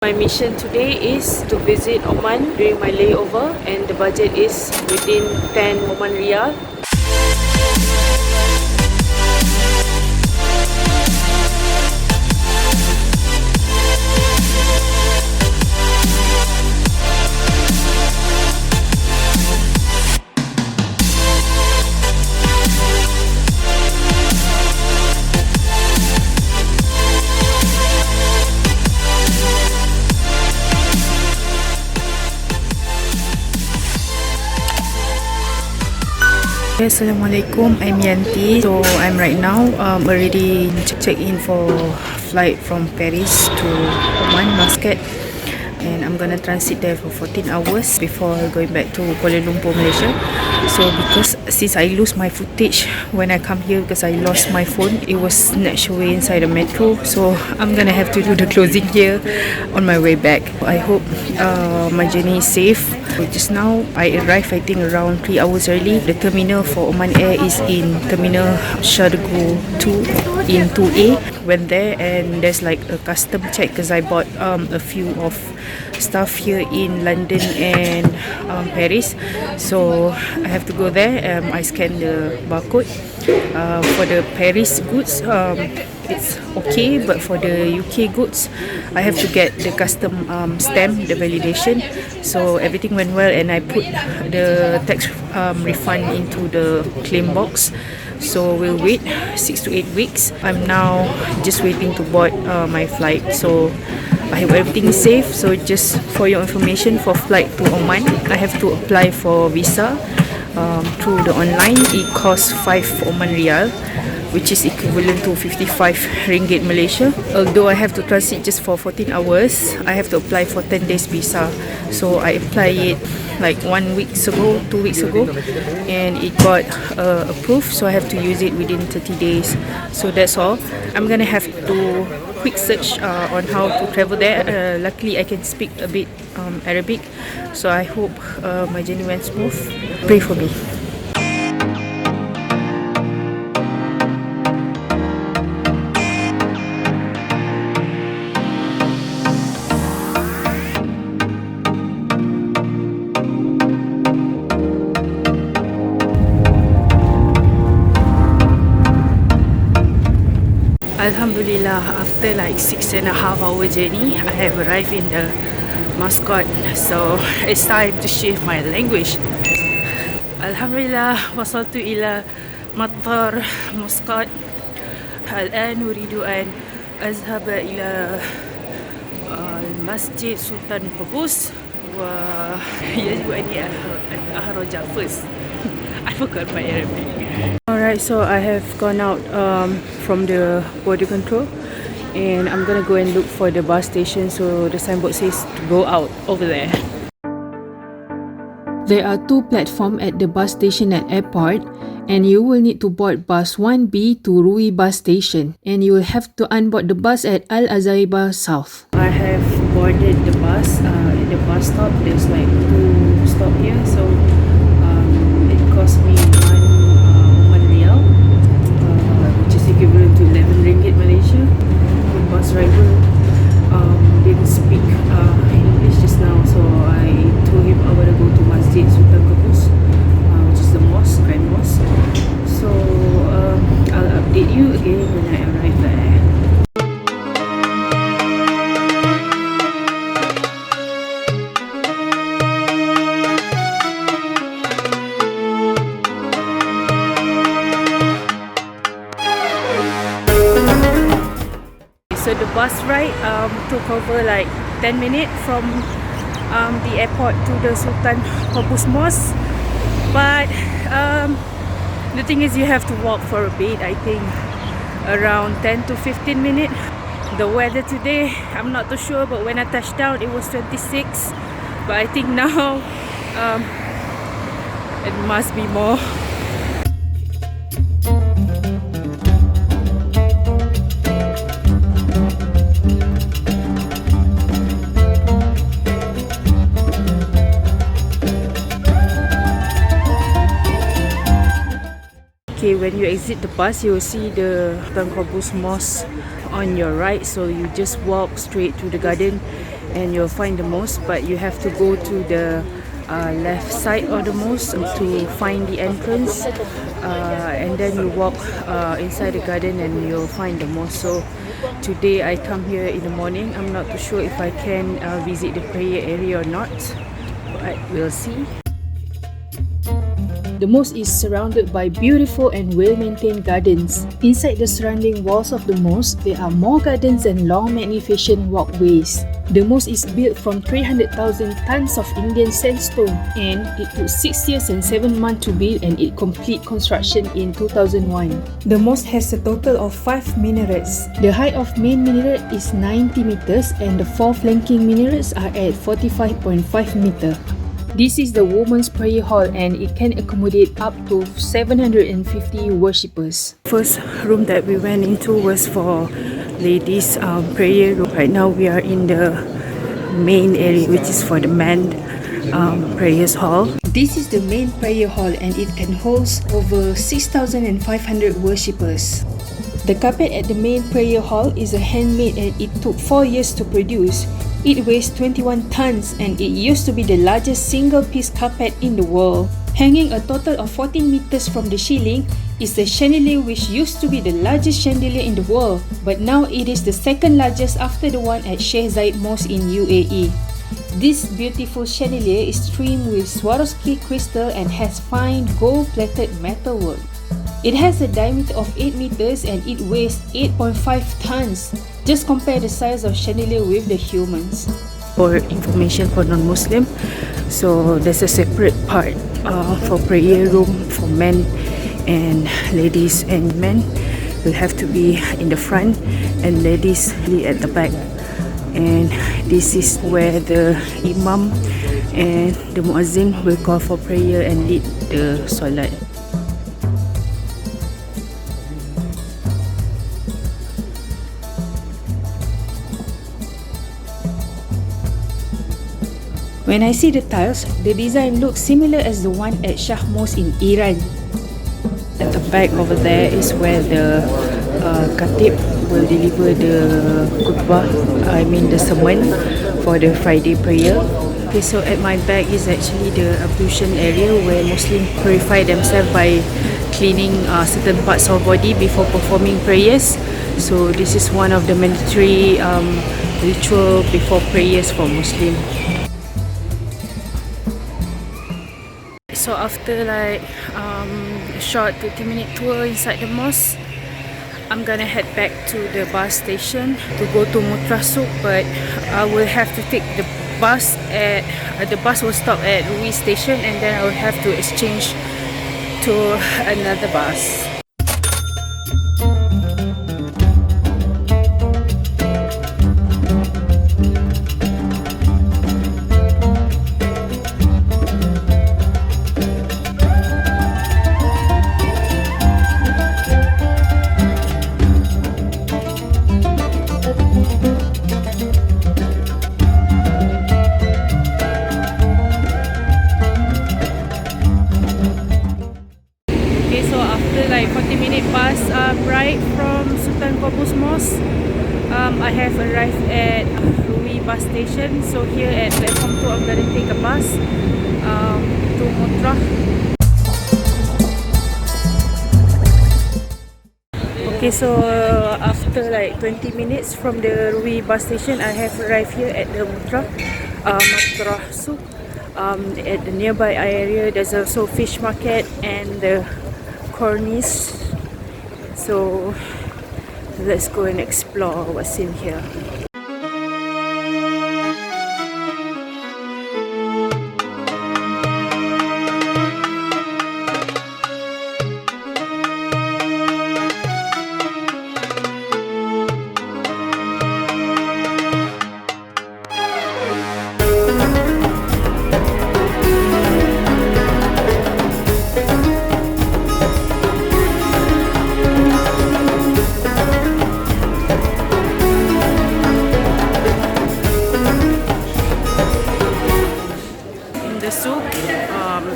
My mission today is to visit Oman during my layover, and the budget is within 10 Oman Riyal. Assalamualaikum, I'm Yanti. So I'm right now already check in for flight from Paris to Oman, Muscat, and I'm gonna transit there for 14 hours before going back to Kuala Lumpur, Malaysia. So because since I lose my footage when I come here because I lost my phone, it was snatched away inside the metro, so I'm gonna have to do the closing here on my way back. I hope my journey is safe. Just now I arrived I think around 3 hours early. The terminal for Oman Air is in Terminal Shargo 2 in 2A. Went there and there's like a custom check because I bought a few of stuff here in London and Paris, so I have to go there. I scan the barcode. For the Paris goods, it's okay, but for the UK goods I have to get the custom stamp, the validation. So everything went well and I put the tax refund into the claim box. So we'll wait 6 to 8 weeks. I'm now just waiting to board my flight, so I hope everything is safe. So just for your information, for flight to Oman, I have to apply for visa through the online. It costs 5 Oman Riyal, which is equivalent to 55 ringgit Malaysia. Although I have to transit just for 14 hours, I have to apply for 10 days visa. So I applied it like 1 week ago, 2 weeks ago, and it got approved, so I have to use it within 30 days. So that's all. I'm gonna have to quick search on how to travel there. Luckily I can speak a bit Arabic, so I hope my journey went smooth. Pray for me. Alhamdulillah, after like 6.5 hour journey, I have arrived in the Muscat, so it's time to shift my language. Alhamdulillah, wasaltu ila matar Muscat. الآن أريد أن أذهب إلى المسجد سلطان قابوس ويجب أن أخرج first. I forgot my Arabic. Alright, so I have gone out from the border control and I'm gonna go and look for the bus station. So the signboard says to go out over there. There are 2 platforms at the bus station at airport, and you will need to board bus 1B to Rui bus station, and you will have to unboard the bus at Al Azaiba South. I have boarded the bus at the bus stop. There's like 2 stops here, so it cost me 1 Oman Riyal, which is equivalent to 11 ringgit Malaysia. The bus driver didn't speak English just now, so I told him I want to go to Masjid Sultan Qaboos, which is the mosque, Grand Mosque. So I'll update you again when I arrive there. So the bus ride took over like 10 minutes from the airport to the Sultan Qaboos Mosque, but the thing is you have to walk for a bit, I think around 10 to 15 minutes. The weather today, I'm not too sure, but when I touched down it was 26, but I think now it must be more. Okay, when you exit the bus, you will see the Sultan Qaboos Mosque on your right, so you just walk straight to the garden and you'll find the mosque, but you have to go to the left side of the mosque to find the entrance, and then you walk inside the garden and you'll find the mosque. So today I come here in the morning. I'm not too sure if I can visit the prayer area or not, but we'll see. The mosque is surrounded by beautiful and well-maintained gardens. Inside the surrounding walls of the mosque, there are more gardens and long magnificent walkways. The mosque is built from 300,000 tons of Indian sandstone, and it took 6 years and 7 months to build, and it complete construction in 2001. The mosque has a total of 5 minarets. The height of main minaret is 90 meters and the 4 flanking minarets are at 45.5 meters. This is the women's prayer hall and it can accommodate up to 750 worshippers. First room that we went into was for ladies' prayer room. Right now we are in the main area, which is for the men prayers hall. This is the main prayer hall and it can host over 6,500 worshippers. The carpet at the main prayer hall is a handmade and it took 4 years to produce. It weighs 21 tons and it used to be the largest single-piece carpet in the world. Hanging a total of 14 meters from the ceiling is the chandelier, which used to be the largest chandelier in the world, but now it is the second largest after the one at Sheikh Zayed Mosque in UAE. This beautiful chandelier is trimmed with Swarovski crystal and has fine gold-plated metalwork. It has a diameter of 8 meters and it weighs 8.5 tons. Just compare the size of chandelier with the humans. For information for non-Muslim, so there's a separate part for prayer room for men and ladies, and men will have to be in the front and ladies at the back. And this is where the imam and the muazzin will call for prayer and lead the solat. When I see the tiles, the design looks similar as the one at Shah Mosque in Iran. At the back over there is where the khatib will deliver the khutbah, the sermon for the Friday prayer. Okay, so at my back is actually the ablution area where Muslims purify themselves by cleaning certain parts of body before performing prayers. So this is one of the mandatory ritual before prayers for Muslims. So after like a short 30-minute tour inside the mosque, I'm gonna head back to the bus station to go to Mutra Souk, but I will have to take the bus the bus will stop at Rui station and then I will have to exchange to another bus. Like 40-minute bus ride from Sultan Qaboos Mosque, I have arrived at Rui bus station. So here at platform 2 I'm gonna take a bus to Mutra. Okay, so after like 20 minutes from the Rui bus station, I have arrived here at the Mutra Souk. At the nearby area there's also fish market and the cornice, so let's go and explore what's in here.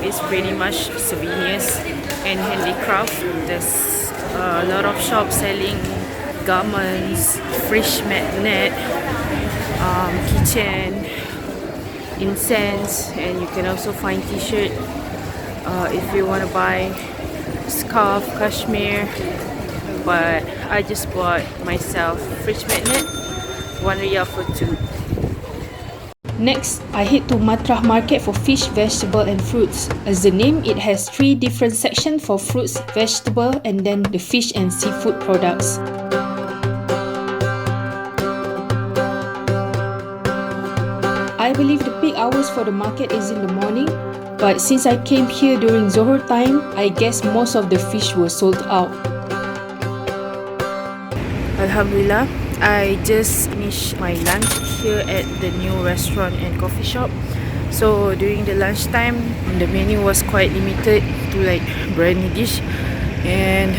It's pretty much souvenirs and handicraft. There's a lot of shops selling garments, fish magnet, keychain, incense, and you can also find t-shirt if you want to buy scarf, cashmere. But I just bought myself fridge magnet, 1 riyal for 2. Next, I head to Matrah Market for fish, vegetable and fruits. As the name, it has 3 different sections for fruits, vegetable and then the fish and seafood products. I believe the peak hours for the market is in the morning, but since I came here during Zohor time, I guess most of the fish were sold out. Alhamdulillah, I just finished my lunch here at the new restaurant and coffee shop. So during the lunchtime, the menu was quite limited to like biryani dish, and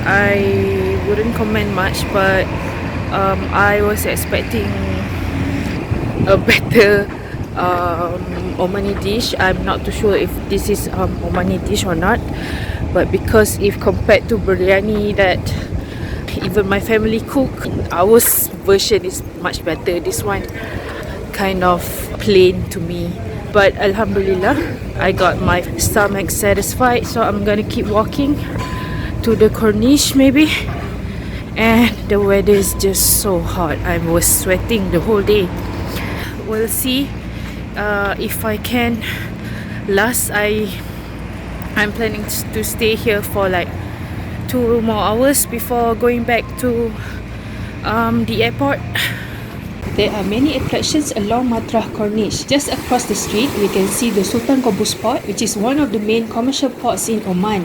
I wouldn't comment much, but I was expecting a better Omani dish. I'm not too sure if this is Omani dish or not, but because if compared to biryani that even my family cook, our version is much better. This one kind of plain to me, but Alhamdulillah, I got my stomach satisfied, so I'm gonna keep walking to the Corniche maybe. And the weather is just so hot. I was sweating the whole day. We'll see if I can last. I'm planning to stay here for like 2 more hours before going back to the airport. There are many attractions along Matrah Corniche. Just across the street, we can see the Sultan Qaboos Port, which is one of the main commercial ports in Oman.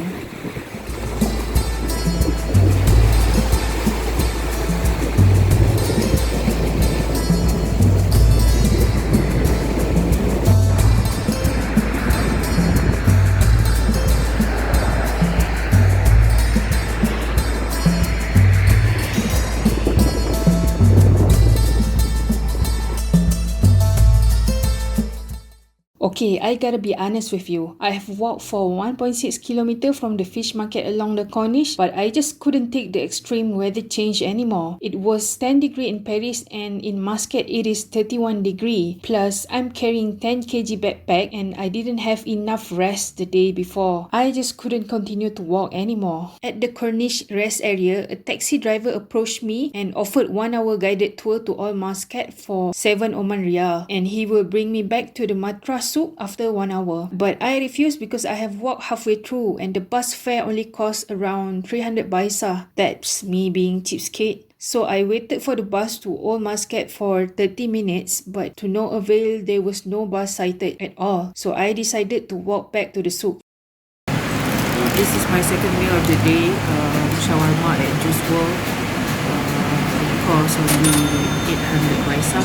Okay, I gotta be honest with you. I have walked for 1.6 km from the fish market along the Corniche, but I just couldn't take the extreme weather change anymore. It was 10 degrees in Paris, and in Muscat it is 31 degrees. Plus, I'm carrying 10 kg backpack and I didn't have enough rest the day before. I just couldn't continue to walk anymore. At the Corniche rest area, a taxi driver approached me and offered 1 hour guided tour to all Muscat for 7 Oman Riyal, and he will bring me back to the Matrah Souk after 1 hour. But I refused because I have walked halfway through and the bus fare only costs around 300 baisa. That's me being cheapskate. So I waited for the bus to Old Muscat for 30 minutes, but to no avail, there was no bus sighted at all. So I decided to walk back to the souk. This is my second meal of the day, shawarma at Juice World. It costs only 800 baisa.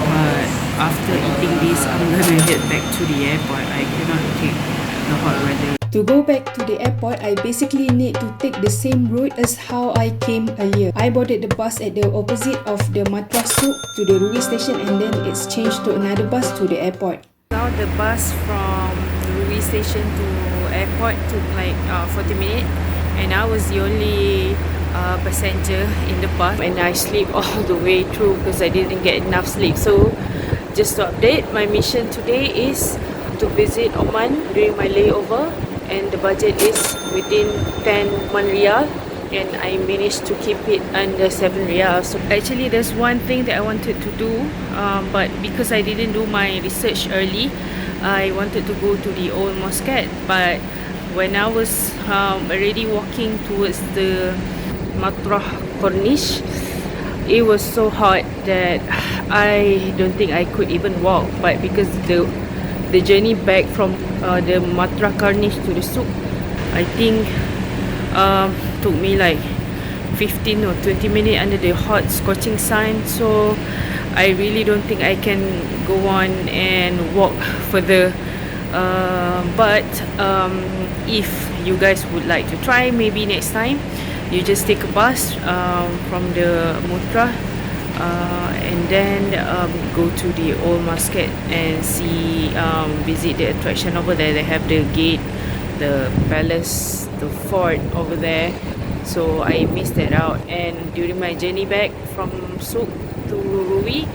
But after eating this, I'm gonna head back to the airport. I cannot take the hot weather. To go back to the airport, I basically need to take the same route as how I came earlier. I boarded the bus at the opposite of the Matrah Souk to the Ruwi station, and then it's changed to another bus to the airport. Now the bus from Ruwi station to airport took like 40 minutes, and I was the only passenger in the bus, and I sleep all the way through because I didn't get enough sleep. So just to update, my mission today is to visit Oman during my layover, and the budget is within 10 riyal, and I managed to keep it under 7 riyal. So actually there's one thing that I wanted to do, but because I didn't do my research early, I wanted to go to the Old Muscat, but when I was already walking towards the Matrah Corniche, it was so hot that I don't think I could even walk. But because the journey back from the Matrah Corniche to the souk, I think took me like 15 or 20 minutes under the hot scorching sun. So I really don't think I can go on and walk further. But if you guys would like to try, maybe next time you just take a bus from the Matrah and then go to the Old Muscat and see, visit the attraction over there. They have the gate, the palace, the fort over there. So I missed that out, and during my journey back from Souk to Ruwi,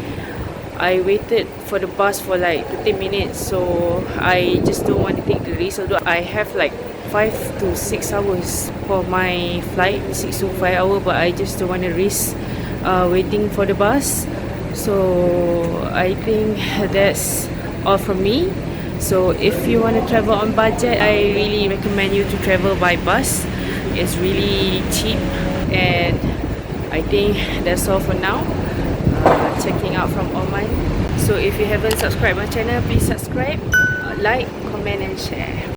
I waited for the bus for like 15 minutes, so I just don't want to take the risk. Although I have like 5 to 6 hours for my flight, 6 to 5 hours, but I just don't want to risk waiting for the bus. So I think that's all from me. So if you want to travel on budget, I really recommend you to travel by bus. It's really cheap, and I think that's all for now. Checking out from Oman. So if you haven't subscribed my channel, please subscribe, like, comment and share.